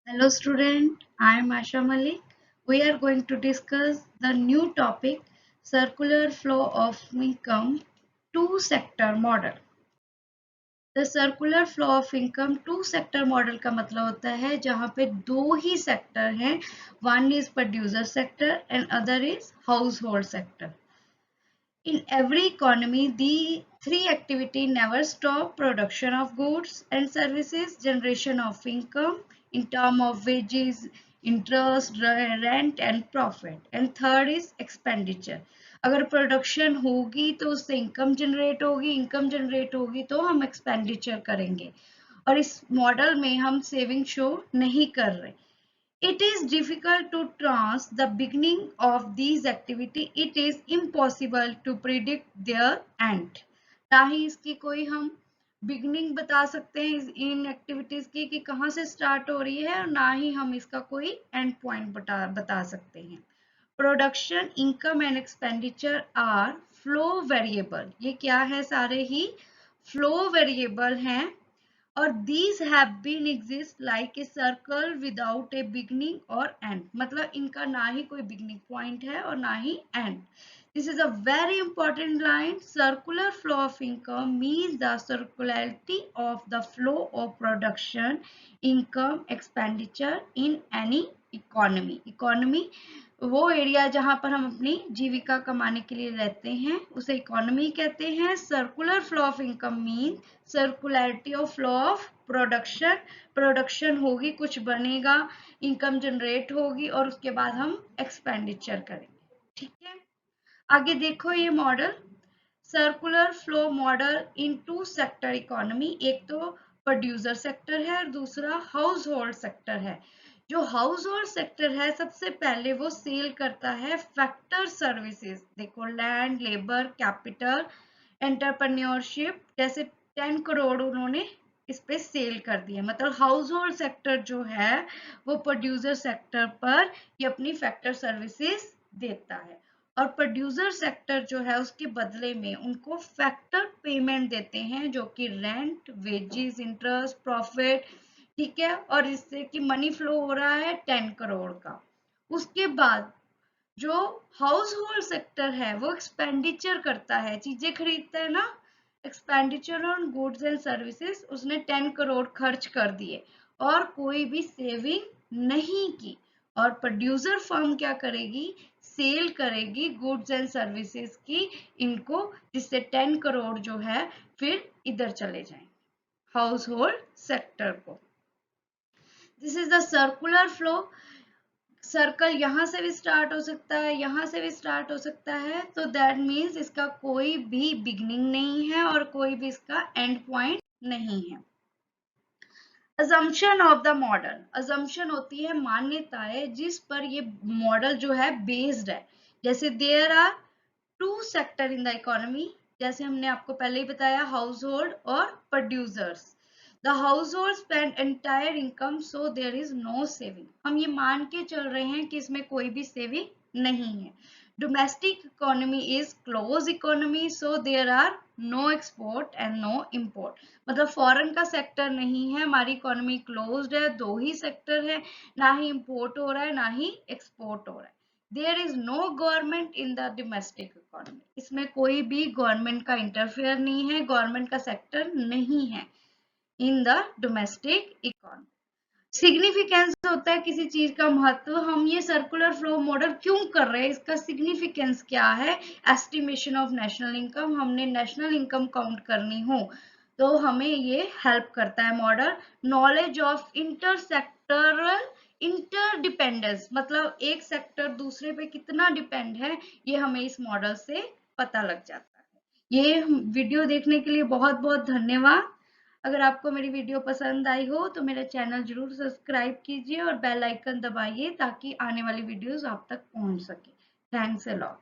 Hello student, I am Asha Malik. We are going to discuss the new topic circular flow of income two sector model. The circular flow of income two sector model का मतलब होता है जहाँ पे दो ही sector हैं, one is producer sector and other is household sector. In every economy, the three activity never stop: production of goods and services, generation of income in term of wages, interest, rent and profit, and third is expenditure. अगर production होगी तो उससे income generate होगी तो हम expenditure करेंगे और इस मॉडल में हम सेविंग शो नहीं कर रहे. It is difficult to trace the beginning of these activity. It is impossible to predict their end. ना ही इसकी कोई हम बिगनिंग बता सकते हैं इन एक्टिविटीज की कि कहाँ से स्टार्ट हो रही है और ना ही हम इसका कोई एंड पॉइंट बता सकते हैं. Production, income and expenditure are flow variable. ये क्या है? सारे ही फ्लो वेरिएबल हैं और these have been exist like a circle without a beginning or end. मतलब इनका ना ही कोई beginning point है और ना ही end. This is a very important line. Circular flow of income means the circularity of the flow of production, income, expenditure in any economy. Economy वो area जहां पर हम अपनी जीविका कमाने के लिए रहते हैं उसे इकोनॉमी कहते हैं. Circular flow of income mean circularity of flow of production. Production होगी, कुछ बनेगा, इनकम जनरेट होगी और उसके बाद हम एक्सपेंडिचर करेंगे. ठीक है, आगे देखो ये model circular flow model in two sector economy. एक तो प्रोड्यूसर सेक्टर है और दूसरा हाउस होल्ड सेक्टर है. जो हाउस होल्ड सेक्टर है सबसे पहले वो सेल करता है फैक्टर सर्विसेज. देखो, लैंड, लेबर, कैपिटल, एंटरप्रेन्योरशिप, जैसे 10 करोड़ उन्होंने इस पे सेल कर दिया. मतलब हाउस होल्ड सेक्टर जो है वो प्रोड्यूसर सेक्टर पर ये अपनी फैक्टर सर्विसेज देता है और प्रोड्यूसर सेक्टर जो है उसके बदले में उनको फैक्टर पेमेंट देते हैं जो कि रेंट, वेजेस, इंटरेस्ट, प्रॉफिट. ठीक है, और इससे कि मनी फ्लो हो रहा है 10 करोड़ का. उसके बाद जो हाउस होल्ड सेक्टर है वो एक्सपेंडिचर करता है, चीजें खरीदता है ना. Expenditure on goods and services, उसने 10 करोड़ खर्च कर दिए और कोई भी सेविंग नहीं की. और प्रोड्यूसर फर्म क्या करेगी? सेल करेगी गुड्स एंड सर्विसेज की इनको, जिससे 10 करोड़ जो है फिर इधर चले जाएं हाउस होल्ड सेक्टर को. This is the circular flow. Circle यहाँ से भी स्टार्ट हो सकता है, यहाँ से भी स्टार्ट हो सकता है, तो दैट मीन्स इसका कोई भी बिगनिंग नहीं है और कोई भी इसका एंड पॉइंट नहीं है. Assumption of the model. Assumption होती है मान्यताएं जिस पर ये मॉडल जो है बेस्ड है. जैसे there are two sector in the economy, जैसे हमने आपको पहले ही बताया, हाउस होल्ड और producers. The household spend entire income so there is no saving. हम ये मान के चल रहे हैं कि इसमें कोई भी सेविंग नहीं है. Domestic economy is close economy so there are no export and no import. मतलब फॉरेन का सेक्टर नहीं है, हमारी इकोनॉमी क्लोज्ड है, दो ही सेक्टर है, ना ही इम्पोर्ट हो रहा है ना ही एक्सपोर्ट हो रहा है. There is no government in the domestic economy. इसमें कोई भी गवर्नमेंट का इंटरफेयर नहीं है, गवर्नमेंट का सेक्टर नहीं है इन द डोमेस्टिक इकोनॉमी. सिग्निफिकेंस होता है किसी चीज का महत्व. हम ये सर्कुलर फ्लो मॉडल क्यों कर रहे हैं, इसका सिग्निफिकेंस क्या है? Estimation of national income. हमने नेशनल इनकम काउंट करनी हो तो हमें ये हेल्प करता है मॉडल. नॉलेज ऑफ इंटरसेक्टरल इंटरडिपेंडेंस, मतलब एक सेक्टर दूसरे पे कितना डिपेंड है ये हमें इस मॉडल से पता लग जाता है. ये वीडियो देखने के लिए बहुत बहुत धन्यवाद. अगर आपको मेरी वीडियो पसंद आई हो तो मेरा चैनल जरूर सब्सक्राइब कीजिए और बेल आइकन दबाइए ताकि आने वाली वीडियोस आप तक पहुंच सके. Thanks a lot.